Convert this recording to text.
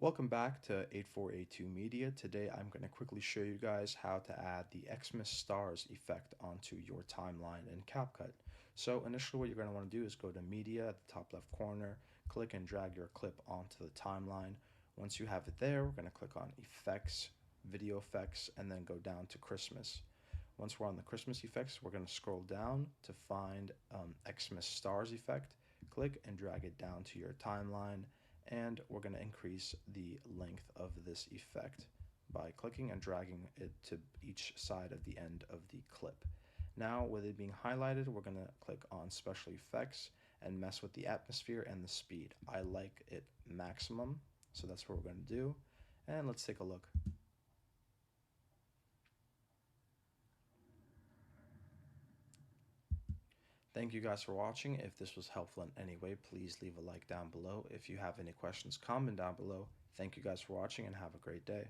Welcome back to 8482 Media. Today I'm going to quickly show you guys how to add the Xmas stars effect onto your timeline in CapCut. So initially what you're going to want to do is go to Media at the top left corner, click and drag your clip onto the timeline. Once you have it there, we're going to click on Effects, Video Effects, and then go down to Christmas. Once we're on the Christmas effects, we're going to scroll down to find Xmas stars effect. Click and drag it down to your timeline, and we're going to increase the length of this effect by clicking and dragging it to each side of the end of the clip. Now with it being highlighted, we're going to click on special effects and mess with the atmosphere and the speed. I like it maximum, so that's what we're going to do, and let's take a look. Thank you guys for watching. If this was helpful in any way, please leave a like down below. If you have any questions, comment down below. Thank you guys for watching and have a great day.